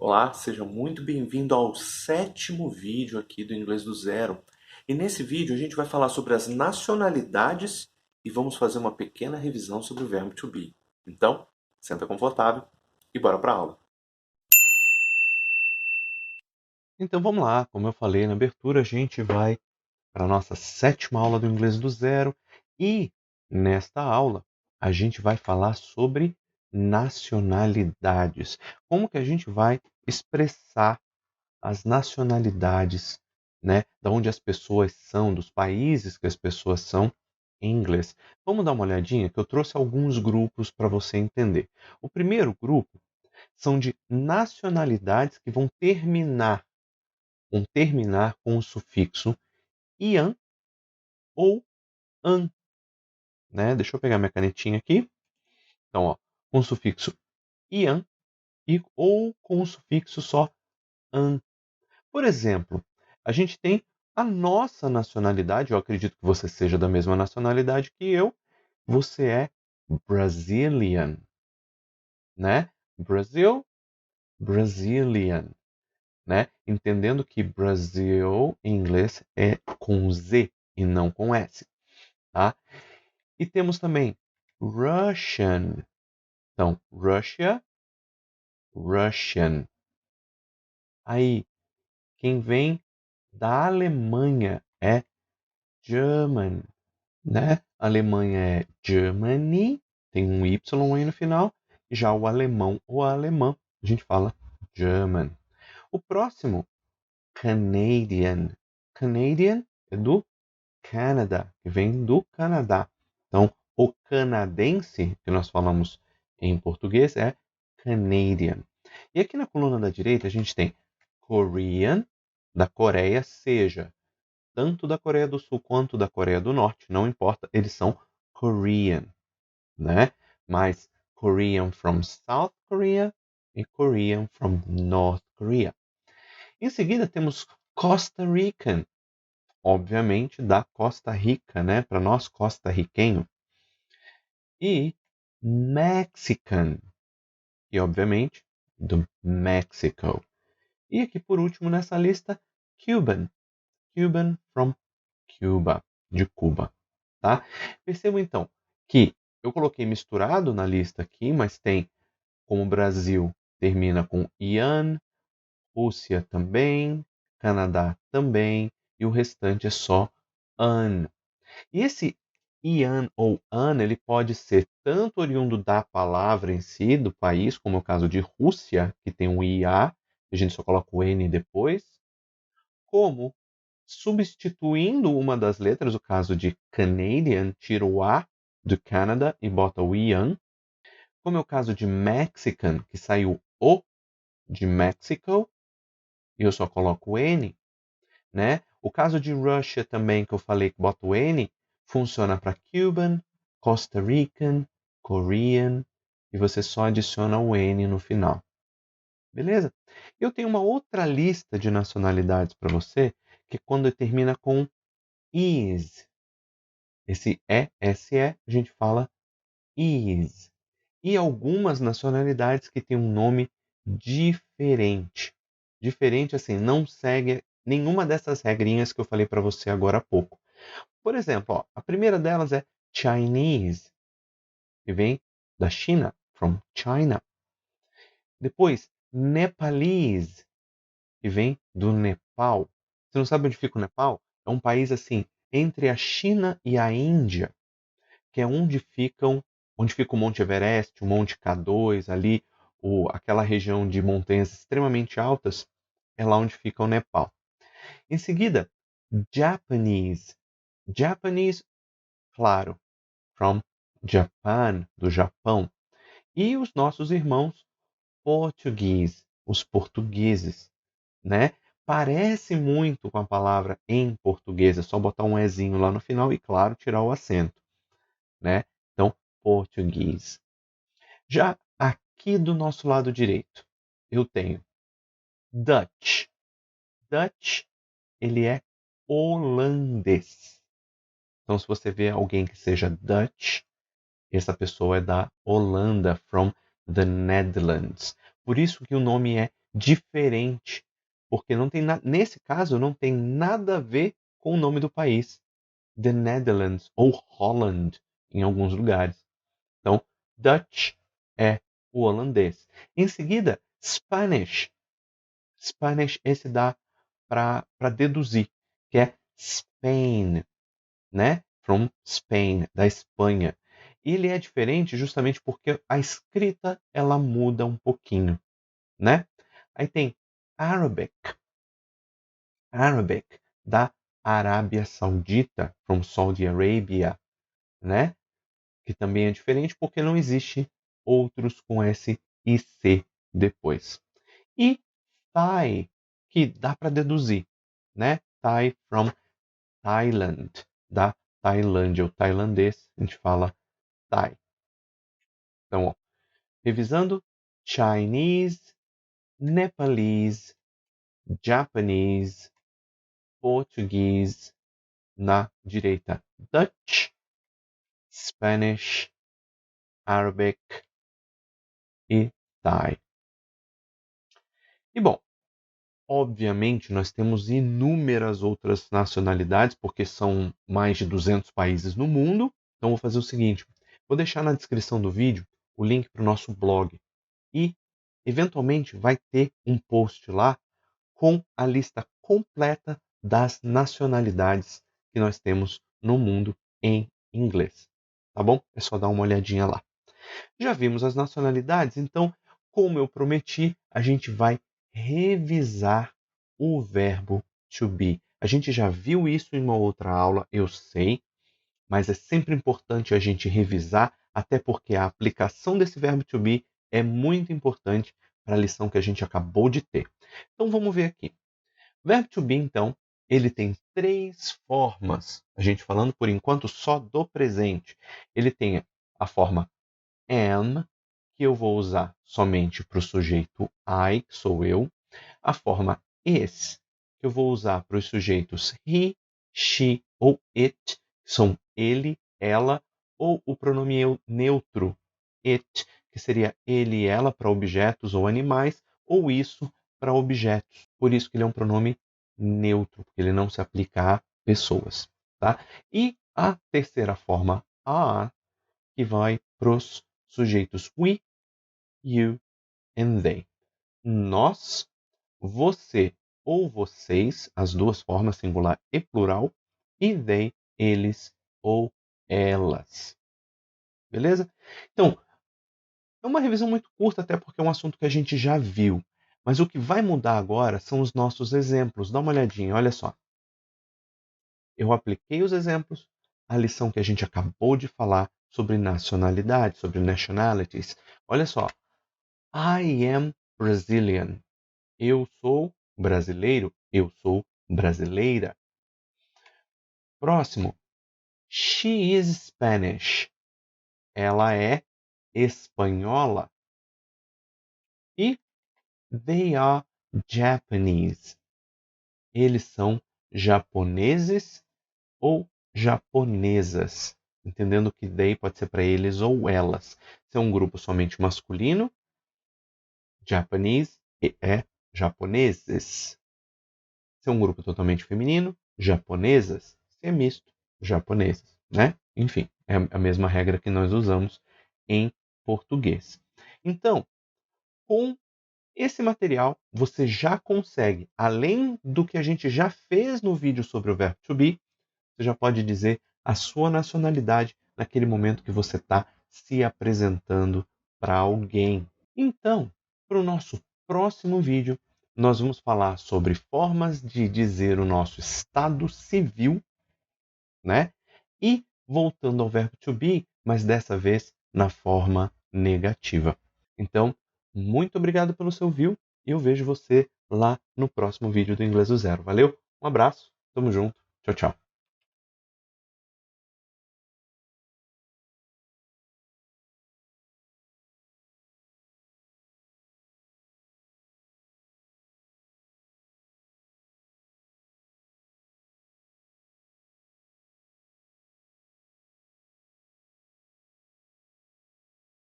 Olá, seja muito bem-vindo ao 7º vídeo aqui do Inglês do Zero. E nesse vídeo a gente vai falar sobre as nacionalidades e vamos fazer uma pequena revisão sobre o verbo to be. Então, senta confortável e bora para a aula. Então vamos lá, como eu falei na abertura, a gente vai para a nossa 7ª aula do Inglês do Zero e nesta aula a gente vai falar sobre nacionalidades. Como que a gente vai expressar as nacionalidades, né? Da onde as pessoas são, dos países que as pessoas são em inglês. Vamos dar uma olhadinha que eu trouxe alguns grupos para você entender. O primeiro grupo são de nacionalidades que vão terminar com o sufixo ian ou an, né? Deixa eu pegar minha canetinha aqui. Então, ó, com o sufixo ian ou com o sufixo só an. Por exemplo, a gente tem a nossa nacionalidade, eu acredito que você seja da mesma nacionalidade que eu, você é Brazilian, né? Brasil, Brazilian, né? Entendendo que Brasil em inglês é com Z e não com S, tá? E temos também Russian. Então, Russia, Russian. Aí, quem vem da Alemanha é German, né? A Alemanha é Germany, tem um Y aí no final. Já o alemão ou a alemã, a gente fala German. O próximo, Canadian. Canadian é do Canada, que vem do Canadá. Então, o canadense, que nós falamos em português, é Canadian. E aqui na coluna da direita a gente tem Korean, da Coreia, seja tanto da Coreia do Sul quanto da Coreia do Norte, não importa, eles são Korean, né? Mas Korean from South Korea e Korean from North Korea. Em seguida temos Costa Rican, obviamente da Costa Rica, né? Para nós costa-riquenho. E Mexican, e obviamente do México. E aqui por último nessa lista, Cuban. Cuban from Cuba, de Cuba, tá? Percebam então que eu coloquei misturado na lista aqui, mas tem como Brasil termina com ian, Rússia também, Canadá também, e o restante é só an. E esse ian ou an, ele pode ser tanto oriundo da palavra em si, do país, como é o caso de Rússia, que tem um ia, a gente só coloca o n depois, como substituindo uma das letras, o caso de Canadian, tira o A do Canada e bota o ian, como é o caso de Mexican, que saiu o de Mexico, e eu só coloco o N, né? O caso de Russia também, que eu falei que bota o N, funciona para Cuban, Costa Rican, Korean, e você só adiciona o N no final. Beleza? Eu tenho uma outra lista de nacionalidades para você, que é quando termina com is. Esse ESE, a gente fala is. E algumas nacionalidades que têm um nome diferente. Diferente assim, não segue nenhuma dessas regrinhas que eu falei para você agora há pouco. Por exemplo, ó, a primeira delas é Chinese, que vem da China, from China. Depois, Nepalese, que vem do Nepal. Você não sabe onde fica o Nepal? É um país assim, entre a China e a Índia, que é onde fica o Monte Everest, o Monte K2 ali, aquela região de montanhas extremamente altas, é lá onde fica o Nepal. Em seguida, Japanese. Japanese, claro, from Japan, do Japão. E os nossos irmãos português, os portugueses, né? Parece muito com a palavra em português, é só botar um ezinho lá no final e, claro, tirar o acento, né? Então, português. Já aqui do nosso lado direito, eu tenho Dutch. Dutch, ele é holandês. Então, se você vê alguém que seja Dutch, essa pessoa é da Holanda, from the Netherlands. Por isso que o nome é diferente, porque não tem nesse caso não tem nada a ver com o nome do país. The Netherlands ou Holland em alguns lugares. Então, Dutch é o holandês. Em seguida, Spanish. Spanish esse dá para deduzir, que é Spain, né? From Spain, da Espanha. Ele é diferente justamente porque a escrita ela muda um pouquinho, né? Aí tem Arabic, Arabic da Arábia Saudita, from Saudi Arabia, né? Que também é diferente porque não existe outros com S e C depois. E Thai, que dá para deduzir, né? Thai from Thailand, da Tailândia, o tailandês, a gente fala Thai. Então, ó, revisando, Chinese, Nepalese, Japanese, Português, na direita, Dutch, Spanish, Arabic e Thai. E bom, obviamente nós temos inúmeras outras nacionalidades, porque são mais de 200 países no mundo. Então vou fazer o seguinte, vou deixar na descrição do vídeo o link para o nosso blog. E, eventualmente, vai ter um post lá com a lista completa das nacionalidades que nós temos no mundo em inglês. Tá bom? É só dar uma olhadinha lá. Já vimos as nacionalidades, então, como eu prometi, a gente vai revisar o verbo to be. A gente já viu isso em uma outra aula, eu sei, mas é sempre importante a gente revisar, até porque a aplicação desse verbo to be é muito importante para a lição que a gente acabou de ter. Então vamos ver aqui. O verbo to be, então, ele tem 3 formas. A gente falando por enquanto só do presente. Ele tem a forma am, que eu vou usar somente para o sujeito I, que sou eu. A forma is, que eu vou usar para os sujeitos he, she ou it, que são ele, ela, ou o pronome neutro it, que seria ele e ela para objetos ou animais, ou isso para objetos. Por isso que ele é um pronome neutro, porque ele não se aplica a pessoas. Tá? E a terceira forma, are, que vai para os sujeitos we, you and they. Nós, você ou vocês, as duas formas, singular e plural, e they, eles ou elas. Beleza? Então, é uma revisão muito curta, até porque é um assunto que a gente já viu. Mas o que vai mudar agora são os nossos exemplos. Dá uma olhadinha, olha só. Eu apliquei os exemplos, a lição que a gente acabou de falar sobre nacionalidade, sobre nationalities. Olha só. I am Brazilian. Eu sou brasileiro. Eu sou brasileira. Próximo. She is Spanish. Ela é espanhola. E they are Japanese. Eles são japoneses ou japonesas. Entendendo que they pode ser para eles ou elas. Se é um grupo somente masculino, Japanese é japoneses. Se é um grupo totalmente feminino, japonesas. Se é misto, japoneses, né? Enfim, é a mesma regra que nós usamos em português. Então, com esse material, você já consegue, além do que a gente já fez no vídeo sobre o verbo to be, você já pode dizer a sua nacionalidade naquele momento que você está se apresentando para alguém. Então, para o nosso próximo vídeo, nós vamos falar sobre formas de dizer o nosso estado civil, né? E voltando ao verbo to be, mas dessa vez na forma negativa. Então, muito obrigado pelo seu view e eu vejo você lá no próximo vídeo do Inglês do Zero. Valeu, um abraço, tamo junto, tchau, tchau.